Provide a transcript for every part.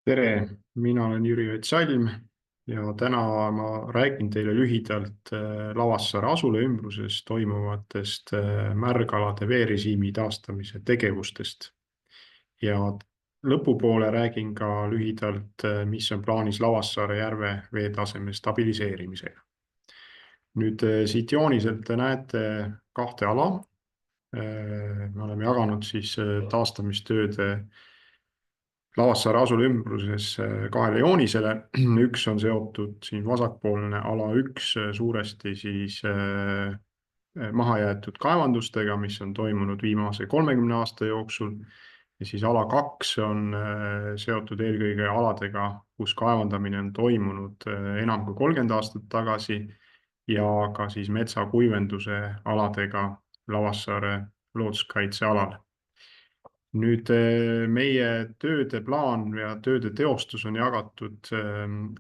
Tere, mina olen Jüri Salm ja täna ma räägin teile lühidalt Lavassaare asula ümbruses toimuvatest märgalade veerežiimi taastamise tegevustest. Ja lõpupoole räägin ka lühidalt, mis on plaanis Lavassaare järve veetaseme stabiliseerimisega. Nüüd siit jooniselt te näete kahte ala. Me oleme jaganud siis taastamistööde Lavassaare asula ümbruses kahele joonisele. Üks on seotud siin vasakpoolne ala üks suuresti siis mahajäetud kaevandustega, mis on toimunud viimase 30 aasta jooksul. Ja siis ala kaks on seotud eelkõige aladega, kus kaevandamine on toimunud enam kui 30 aastat tagasi ja ka siis metsakuivenduse aladega Lavassaare looduskaitsealal. Nüüd meie tööde plaan ja tööde teostus on jagatud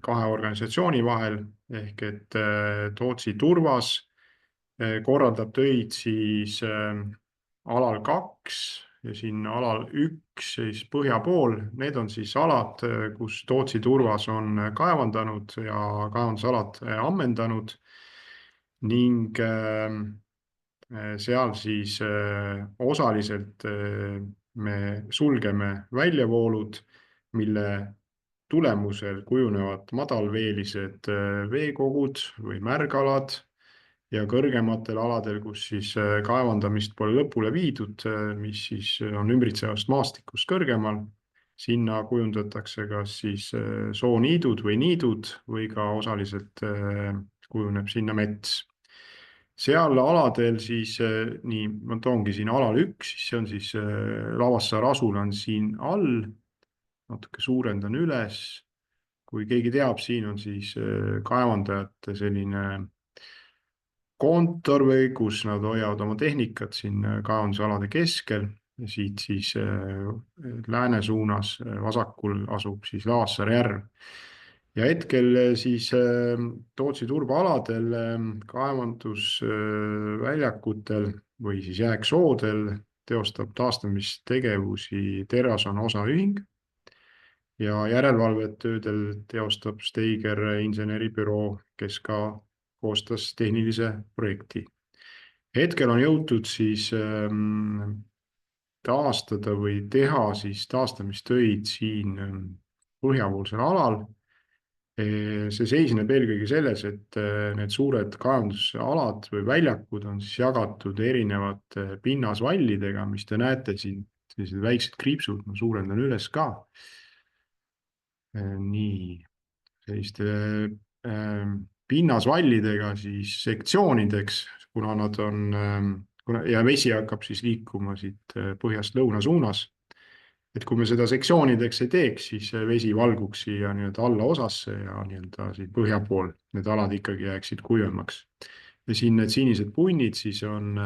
kahe organisatsiooni vahel ehk et Tootsi Turvas korraldab töid siis alal kaks ja siin alal üks siis põhja pool. Need on siis alad, kus Tootsi Turvas on kaevandanud ja kaevandusalad ammendanud ning seal siis osaliselt me sulgeme väljavoolud, mille tulemusel kujunevad madalveelised veekogud või märgalad ja kõrgematel aladel, kus siis kaevandamist pole lõpule viidud, mis siis on ümbritsevast maastikust kõrgemal. Sinna kujundatakse kas siis sooniidud või niidud või ka osaliselt kujuneb sinna mets. Seal aladel siis, nii ma toongi siin alal üks, siis see on siis Lavassaare asula on siin all, natuke suurendan üles. Kui keegi teab, siin on siis kaevandajate selline kontor või kus nad hoiavad oma tehnikat siin kaevandusalade keskel. Ja siit siis lääne suunas vasakul asub siis Lavassaare järv. Ja hetkel siis Tootsi turvaaladel, kaevandusväljakutel või siis jääksoodel teostab taastamistegevusi Terrason osaühing ja järelevalvetöödel teostab Steiger inseneribüroo, kes ka koostas tehnilise projekti. Hetkel on jõutud siis taastada või teha siis taastamistöid siin põhjapoolsel alal. See seisneb eelkõige selles, et need suured kaevandusalad või väljakud on siis jagatud erinevate pinnasvallidega, mis te näete siin, sellised väiksed kriipsud, ma suurendan üles ka. Nii, selliste pinnasvallidega siis sektsioonideks, kuna nad on, ja vesi hakkab siis liikuma siit põhjast lõuna suunas. Et kui me seda sektsioonideks ei teeks, siis vesi valguks siia nii-öelda alla osasse ja nii-öelda siin põhja pool need alad ikkagi jääksid kuivemaks. Ja siin need sinised punnid siis on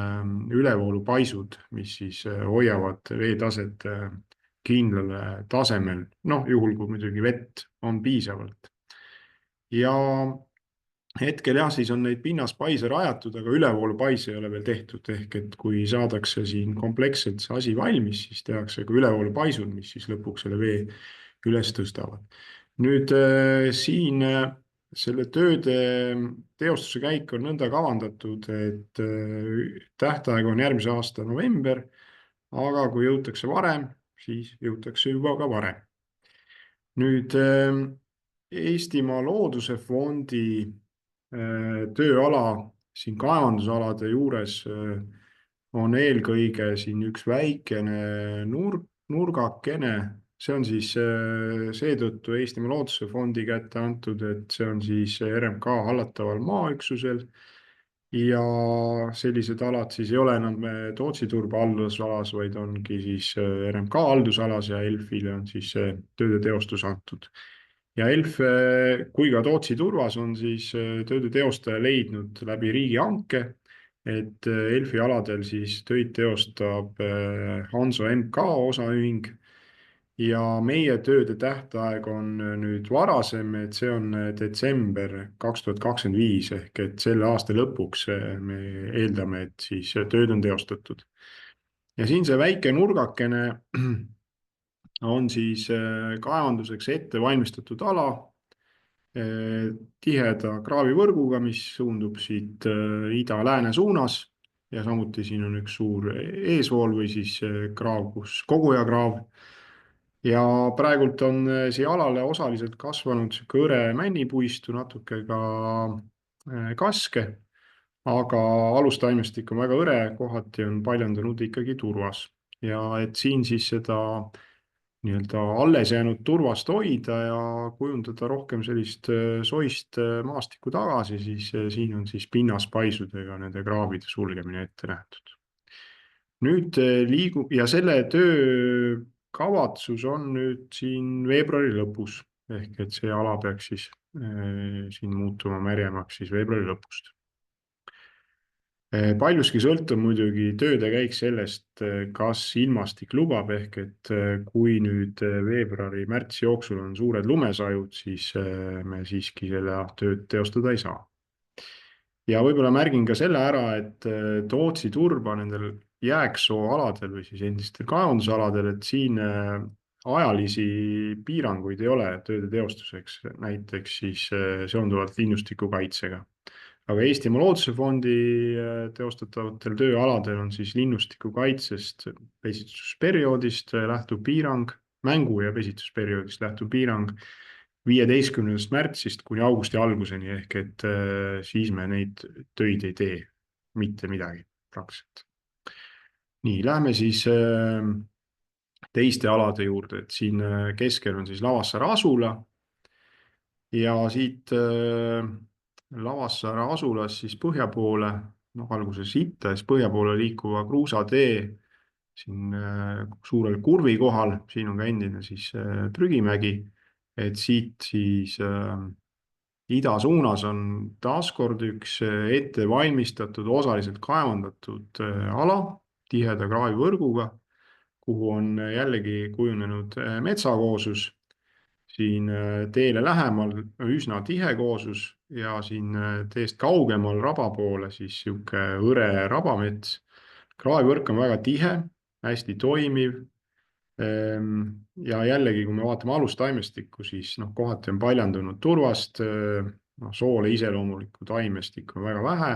ülevoolupaisud, mis siis hoiavad veetaset kindlale tasemel, juhul kui muidugi vett on piisavalt. Ja hetkel jah, siis on neid pinnaspaise rajatud, aga ülevoolupaise ei ole veel tehtud, ehk et kui saadakse siin kompleksselt see asi valmis, siis tehakse ka ülevoolupaisud, mis siis lõpuks selle vee üles tõstavad. Nüüd siin selle tööde teostuse käik on nõnda kavandatud, et tähtaeg on järgmise aasta november, aga kui jõutakse varem, siis jõutakse juba ka varem. Nüüd Eestimaa Looduse Fondi tööala siin kaevandusalade juures on eelkõige siin üks väikene nurgakene. See on siis seetõttu Eestimaa Looduse Fondi kätte antud, et see on siis RMK hallataval maaüksusel. Ja sellised alad siis ei ole enam Tootsi turba haldusalas, vaid ongi siis RMK haldusalas ja ELF-ile on siis tööde teostus antud. Ja ELF kui ka Tootsi turvas on siis tööde teostaja leidnud läbi riigihanke, et ELF-i aladel siis töid teostab Hanso MK osaühing ja meie tööde tähtaeg on nüüd varasem, et see on detsember 2025 ehk et selle aasta lõpuks me eeldame, et siis tööd on teostatud. Ja siin see väike nurgakene on siis kaevanduseks ette valmistatud ala tiheda kraavivõrguga, mis suundub siit ida-lääne suunas ja samuti siin on üks suur eesvool või siis kraav, kus kogujakraav. Ja praegult on siia alale osaliselt kasvanud sihuke hõre männipuistu, natuke ka kaske, aga alustaimestik on väga hõre, kohati on paljandunud ikkagi turvas. Ja et siin siis seda nii-öelda alles jäänud turvast hoida ja kujundada rohkem sellist soist maastikku tagasi, siis siin on siis pinnaspaisudega nende kraavide sulgemine ette nähtud. Nüüd liigub ja selle töö kavatsus on nüüd siin veebruari lõpus ehk et see ala peaks siis siin muutuma märjemaks siis veebruari lõpust. Paljuski sõltub muidugi tööde käik sellest, kas ilmastik lubab, ehk et kui nüüd veebruari-märtsi jooksul on suured lumesajud, siis me siiski selle tööd teostada ei saa. Ja võib-olla märgin ka selle ära, et Tootsi turba nendel jääksoo aladel või siis endistel kaevandusaladel, et siin ajalisi piiranguid ei ole tööde teostuseks, näiteks siis seonduvalt linnustiku kaitsega. Aga Eestimaa Looduse Fondi teostatavatel tööaladel on siis linnustiku kaitsest pesitsusperioodist lähtuv piirang, mängu- ja pesitsusperioodist lähtuv piirang 15. märtsist kuni augusti alguseni, ehk et siis me neid töid ei tee, mitte midagi praktiliselt. Nii, lähme siis teiste alade juurde, et siin keskel on siis Lavassaare asula ja siit Lavassaare asulas siis põhja poole, noh alguses itta, siis põhja poole liikuva kruusatee siin suurel kurvi kohal, siin on ka endine siis prügimägi, et siit siis ida suunas on taaskord üks ette valmistatud, osaliselt kaevandatud ala tiheda kraavivõrguga, kuhu on jällegi kujunenud metsakoosus. Siin teele lähemal üsna tihe koosus ja siin teest kaugemal raba poole siis sihuke hõre rabamets. Kraavivõrk on väga tihe, hästi toimiv. Ja jällegi, kui me vaatame alustaimestikku, siis noh, kohati on paljandunud turvast, soole iseloomulikku taimestikku on väga vähe.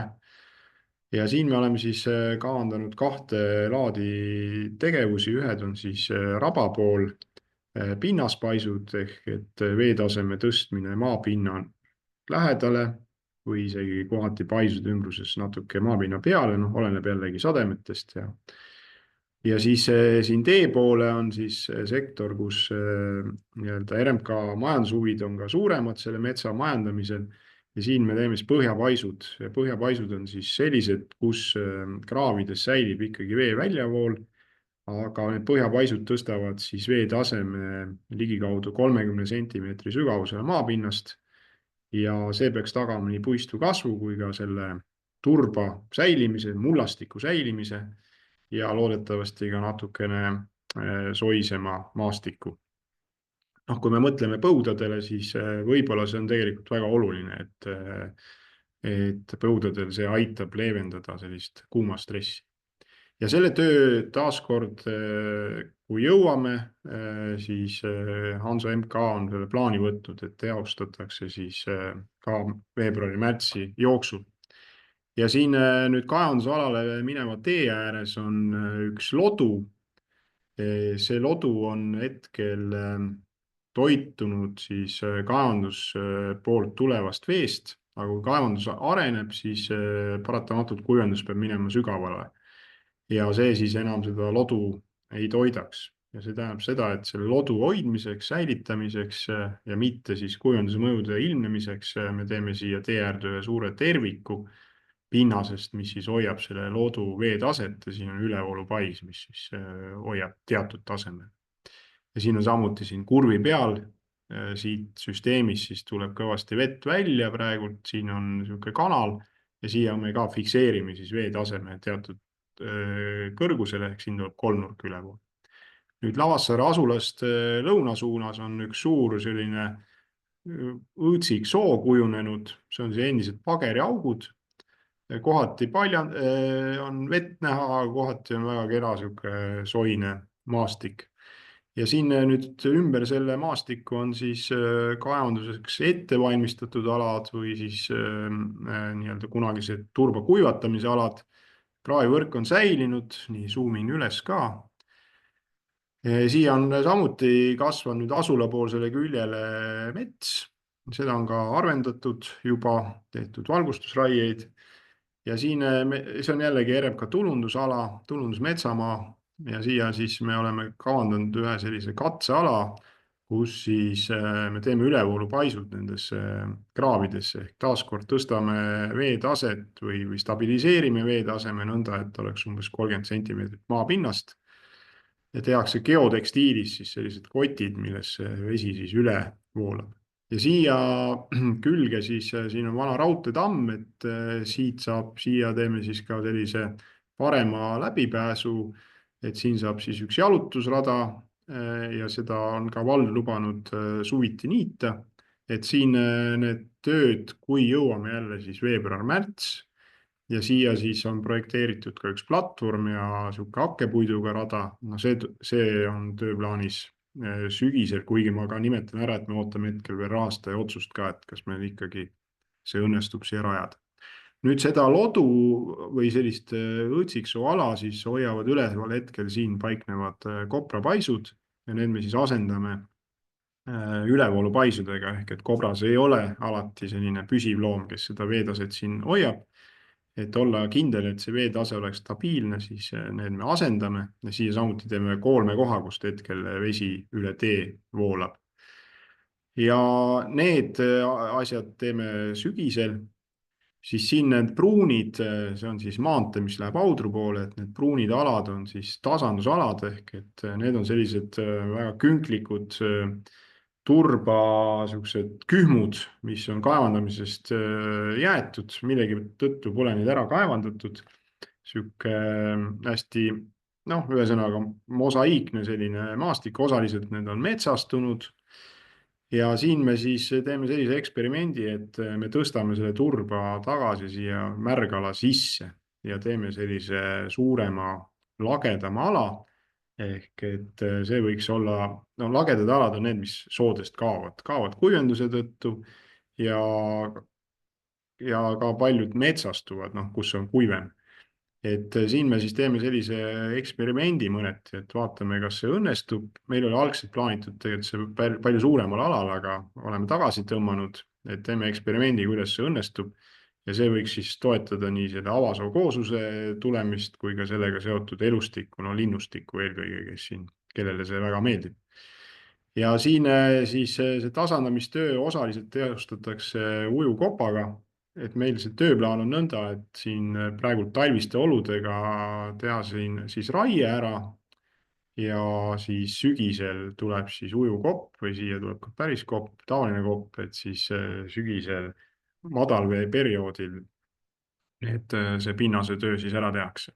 Ja siin me oleme siis kavandanud kahte laadi tegevusi, ühed on siis raba pool pinnaspaisud ehk et veetaseme tõstmine maapinna lähedale või isegi kohati paisude ümbruses natuke maapinna peale, noh, oleneb jällegi sademetest ja siis siin tee poole on siis sektor, kus nii-öelda RMK majandushuvid on ka suuremad selle metsa majandamisel ja siin me teeme siis põhjapaisud ja põhjapaisud on siis sellised, kus kraavides säilib ikkagi vee väljavool, aga need põhjapaisud tõstavad siis veetaseme ligikaudu 30 sentimeetri sügavusele maapinnast ja see peaks tagama nii puistu kasvu kui ka selle turba säilimise, mullastiku säilimise ja loodetavasti ka natukene soisema maastiku. Noh, kui me mõtleme põudadele, siis võib-olla see on tegelikult väga oluline, et põudadel see aitab leevendada sellist kuumastressi. Ja selle töö taaskord, kui jõuame, siis Hanso MK on selle plaani võtnud, et teostatakse siis ka veebruari-märtsi jooksul. Ja siin nüüd kaevandusalale mineva tee ääres on üks lodu. See lodu on hetkel toitunud siis kaevandus poolt tulevast veest, aga kui kaevandus areneb, siis paratamatult kuivendus peab minema sügavale. Ja see siis enam seda lodu ei toidaks. Ja see tähendab seda, et selle lodu hoidmiseks, säilitamiseks ja mitte siis kuivenduse mõjude ilmnemiseks me teeme siia tee äärde ühe suure terviku pinnasest, mis siis hoiab selle lodu veetaset ja siin on ülevoolupais, mis siis hoiab teatud tasemel. Ja siin on samuti siin kurvi peal, siit süsteemis siis tuleb kõvasti vett välja praegult, siin on niisugune kanal ja siia me ka fikseerime siis veetaseme teatud kõrgusele, ehk siin tuleb kolmnurk üle pool. Nüüd Lavassaare asulast lõuna suunas on üks suur selline õõtsik soo kujunenud, see on siis endised pageriaugud, kohati on vett näha, kohati on väga kera sihuke soine maastik. ja siin nüüd ümber selle maastiku on siis kaevanduseks ette valmistatud alad või siis nii-öelda kunagised turbakuivatamise alad. Kraavivõrk on säilinud, nii suumin üles ka. Siia on samuti kasvanud nüüd asulapoolsele küljele mets, seda on ka arvendatud juba, tehtud valgustusraieid ja siin see on jällegi RMK tulundusala, tulundusmetsamaa ja siia siis me oleme kavandanud ühe sellise katseala, kus siis me teeme ülevoolupaisud nendesse kraavidesse ehk taaskord tõstame veetaset või stabiliseerime veetaseme nõnda, et oleks umbes 30 sentimeetrit maapinnast ja tehakse geotekstiilis siis sellised kotid, millesse vesi siis üle voolab. Ja siia külge siis, siin on vana raudteetamm, et siia teeme siis ka sellise parema läbipääsu, et siin saab siis üks jalutusrada ja seda on ka vald lubanud suviti niita, et siin need tööd, kui jõuame jälle siis veebruar-märts, ja siia siis on projekteeritud ka üks platvorm ja sihuke hakkepuiduga rada. No see on tööplaanis sügisel, kuigi ma ka nimetan ära, et me ootame hetkel veel rahastaja otsust ka, et kas meil ikkagi see õnnestub siia rajada. Nüüd seda lodu või sellist õõtsiksoo ala siis hoiavad üleval hetkel siin paiknevad koprapaisud ja need me siis asendame ülevoolupaisudega ehk et kobras ei ole alati selline püsiv loom, kes seda veetaset siin hoiab. Et olla kindel, et see veetase oleks stabiilne, siis need me asendame ja siia samuti teeme koolmekoha, kust hetkel vesi üle tee voolab. Ja need asjad teeme sügisel, siis siin need pruunid, see on siis maantee, mis läheb Audru poole, et need pruunid alad on siis tasandusalad ehk et need on sellised väga künklikud turba siuksed kühmud, mis on kaevandamisest jäetud, millegi tõttu pole neid ära kaevandatud. Sihuke hästi, noh, ühesõnaga mosaiikne selline maastik, osaliselt need on metsastunud. Ja siin me siis teeme sellise eksperimendi, et me tõstame selle turba tagasi siia märgala sisse ja teeme sellise suurema, lagedama ala. Ehk et see võiks olla, no lagedad alad on need, mis soodest kaovad kuivenduse tõttu ja, ja ka paljud metsastuvad, noh, kus on kuivem. Et siin me siis teeme sellise eksperimendi mõneti, et vaatame, kas see õnnestub. Meil oli algselt plaanitud tegelikult see palju suuremal alal, aga oleme tagasi tõmmanud, et teeme eksperimendi, kuidas see õnnestub. Ja see võiks siis toetada nii selle avasoo koosuse tulemist kui ka sellega seotud elustikku, no linnustikku eelkõige, kes siin, kellele see väga meeldib. Ja siin siis see tasandamistöö osaliselt teostatakse ujukopaga, et meil see tööplaan on nõnda, et siin praegult talviste oludega teha siin siis raie ära ja siis sügisel tuleb siis ujukopp või siia tuleb ka päris kopp, tavaline kopp, et siis sügisel madalveeperioodil et see pinnase töö siis ära tehakse.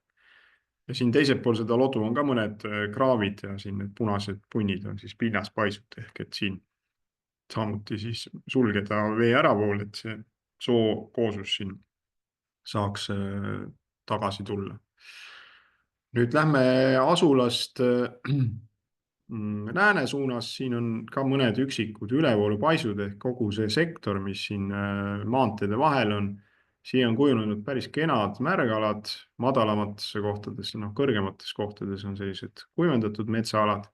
Ja siin teisel pool seda lodu on ka mõned kraavid ja siin need punased punnid on siis pinnaspaisud ehk et siin samuti siis sulgeda vee äravool, et see soo kooslus siin saaks tagasi tulla. Nüüd lähme asulast lääne suunas, siin on ka mõned üksikud ülevoolupaisud ehk kogu see sektor, mis siin maanteede vahel on. Siia on kujunenud päris kenad märgalad, madalamatesse kohtades, noh, kõrgemates kohtades on sellised kuivendatud metsaalad.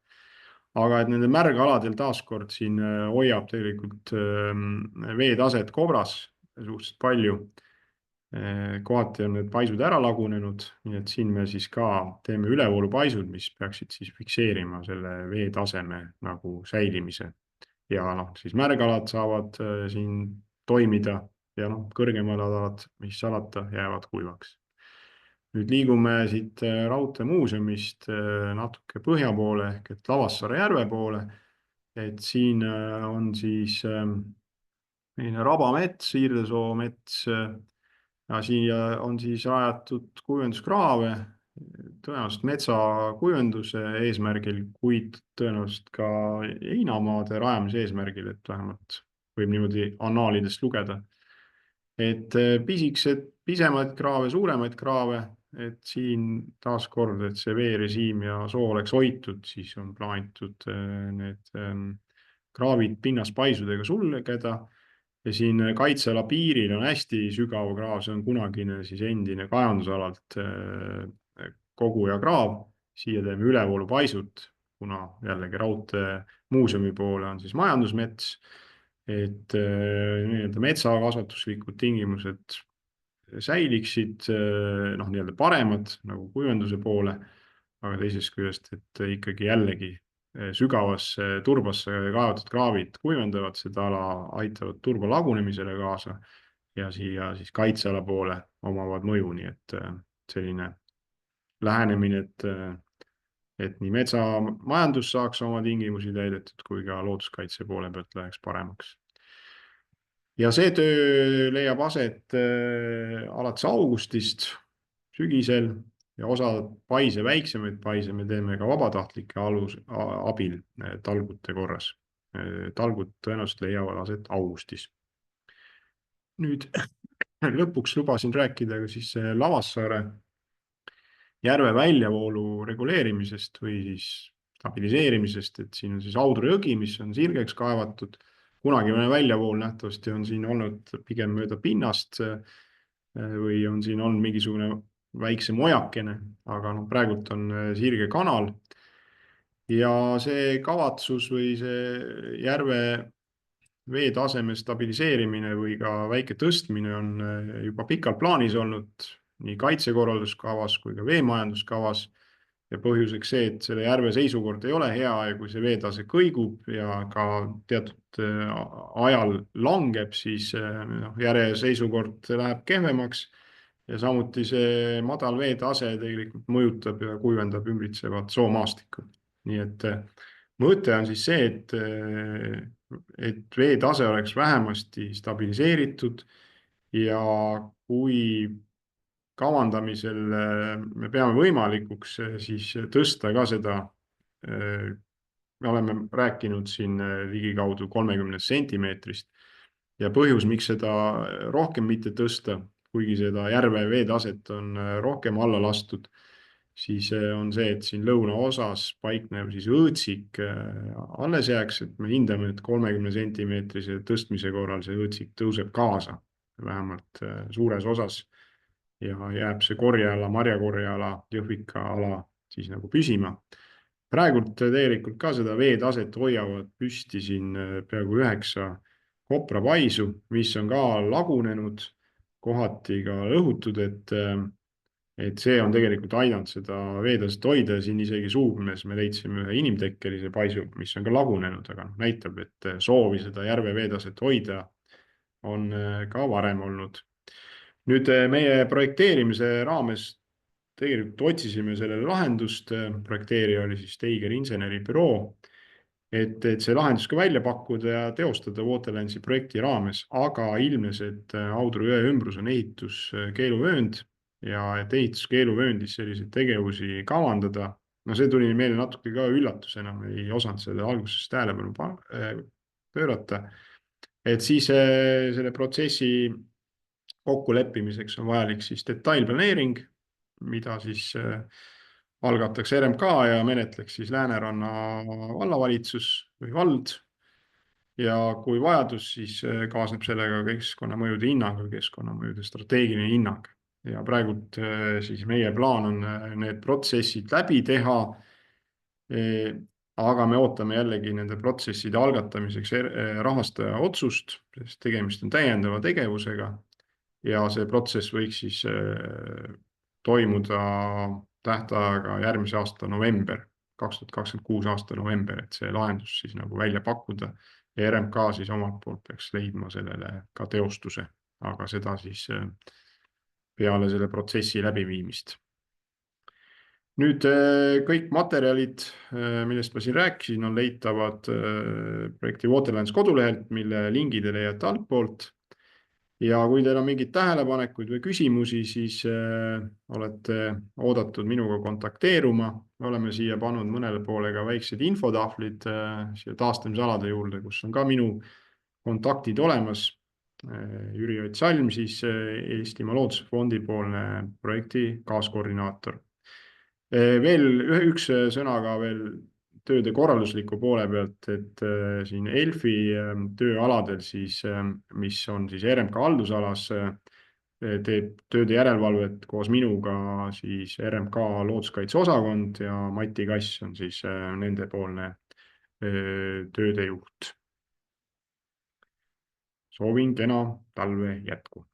Aga et nende märgaladel taaskord siin hoiab tegelikult veetaset kobras suhteliselt palju. Kohati on need paisud ära lagunenud, nii et siin me siis ka teeme ülevoolupaisud, mis peaksid siis fikseerima selle veetaseme nagu säilimise. Ja noh, siis märgalad saavad siin toimida ja noh, kõrgemal alad, mis salata, jäävad kuivaks. Nüüd liigume siit raudteemuuseumist natuke põhja poole ehk et Lavassaare järve poole. Et siin on siis rabamets, Siirdesoo mets ja siia on siis rajatud kuivenduskraave, tõenäoliselt metsakuivenduse eesmärgil, kuid tõenäoliselt ka heinamaade rajamise eesmärgil, et vähemalt võib niimoodi annaalidest lugeda. Et pisemaid kraave, suuremaid kraave et siin taaskord, et see veerežiim ja soo oleks hoitud, siis on plaanitud need kraavid pinnaspaisudega sulgeda ja siin kaitseala piiril on hästi sügav kraav, see on kunagine siis endine kajandusalalt koguja kraav. Siia teeme ülevoolupaisut, kuna jällegi raudteemuuseumi poole on siis majandusmets, et nii-öelda metsakasvatuslikud tingimused säiliksid noh, nii-öelda paremad nagu kuivenduse poole, aga teisest küljest, et ikkagi jällegi sügavasse turbasse kaevatud kraavid kuivendavad seda ala, aitavad turba lagunemisele kaasa ja siia siis kaitseala poole omavad mõju, nii et selline lähenemine, et nii metsamajandus saaks oma tingimusi täidetud kui ka looduskaitse poole pealt läheks paremaks. Ja see töö leiab aset alates augustist sügisel ja osa paise, väiksemaid paise me teeme ka vabatahtlike abil talgute korras. Talgud tõenäoliselt leiavad aset augustis. Nüüd lõpuks lubasin rääkida ka siis Lavassaare järve väljavoolu reguleerimisest või siis stabiliseerimisest, et siin on siis Audru jõgi, mis on sirgeks kaevatud. Kunagine väljavool nähtavasti on siin olnud pigem mööda pinnast või on siin olnud mingisugune väiksem ojakene, aga noh, praegult on sirge kanal. Ja see kavatsus või see järve veetaseme stabiliseerimine või ka väike tõstmine on juba pikalt plaanis olnud nii kaitsekorralduskavas kui ka veemajanduskavas. Ja põhjuseks see, et selle järve seisukord ei ole hea ja kui see veetase kõigub ja ka teatud ajal langeb, siis järve seisukord läheb kehvemaks ja samuti see madal veetase tegelikult mõjutab ja kuivendab ümbritsevat soomaastikku. Nii et mõte on siis see, et veetase oleks vähemasti stabiliseeritud ja kui kavandamisel me peame võimalikuks siis tõsta ka seda, me oleme rääkinud siin ligikaudu 30 sentimeetrist ja põhjus, miks seda rohkem mitte tõsta, kuigi seda järve veetaset on rohkem alla lastud, siis on see, et siin lõunaosas paiknev siis õõtsik alles jääks, et me hindame, et 30 sentimeetrise tõstmise korral see õõtsik tõuseb kaasa, vähemalt suures osas ja jääb see korjeala, marjakorjeala, jõhvika ala siis nagu püsima. Praegult tegelikult ka seda veetaset hoiavad püsti siin peaaegu 9 koprapaisu, mis on ka lagunenud, kohati ka lõhutud, et see on tegelikult aidanud seda veetaset hoida ja siin isegi Suubmes me leidsime ühe inimtekkelise paisu, mis on ka lagunenud, aga näitab, et soovi seda järve veetaset hoida on ka varem olnud. Nüüd meie projekteerimise raames tegelikult otsisime sellele lahendust, projekteerija oli siis Steiger inseneribüroo, et see lahendus ka välja pakkuda ja teostada Waterlandsi projekti raames, aga ilmnes, et Audru jõe ümbrus on ehituskeeluvöönd ja et ehituskeeluvööndis selliseid tegevusi kavandada, no see tuli meile natuke ka üllatusena, me ei osanud selle alguses tähelepanu pöörata, et siis selle protsessi kokkuleppimiseks on vajalik siis detailplaneering, mida siis algataks RMK ja menetleks siis Lääneranna vallavalitsus või vald. Ja kui vajadus, siis kaasneb sellega keskkonnamõjude hinnang või keskkonnamõjude strateegiline hinnang. Ja praegult siis meie plaan on need protsessid läbi teha, aga me ootame jällegi nende protsesside algatamiseks rahastaja otsust, sest tegemist on täiendava tegevusega. Ja see protsess võiks siis toimuda tähtajaga järgmise aasta november, 2026 aasta november, et see lahendus siis nagu välja pakkuda ja RMK siis omalt poolt peaks leidma sellele ka teostuse, aga seda siis peale selle protsessi läbiviimist. Nüüd kõik materjalid, millest ma siin rääkisin, on leitavad projekti Waterlands kodulehelt, mille lingi te leiate altpoolt. Ja kui teil on mingeid tähelepanekuid või küsimusi, siis olete oodatud minuga kontakteeruma. Me oleme siia pannud mõnele poole ka väiksed infotahvlid siia taastamisalade juurde, kus on ka minu kontaktid olemas. Jüri Ott Salm siis Eestimaa Loodusfondi poolne projekti kaaskoordinaator. Veel üks sõna ka veel tööde korraldusliku poole pealt, et siin ELFi tööaladel siis, mis on siis RMK haldusalas, teeb tööde järelevalvet koos minuga siis RMK looduskaitseosakond ja Mati Kass on siis nendepoolne tööde juht. Soovin kena talve jätku.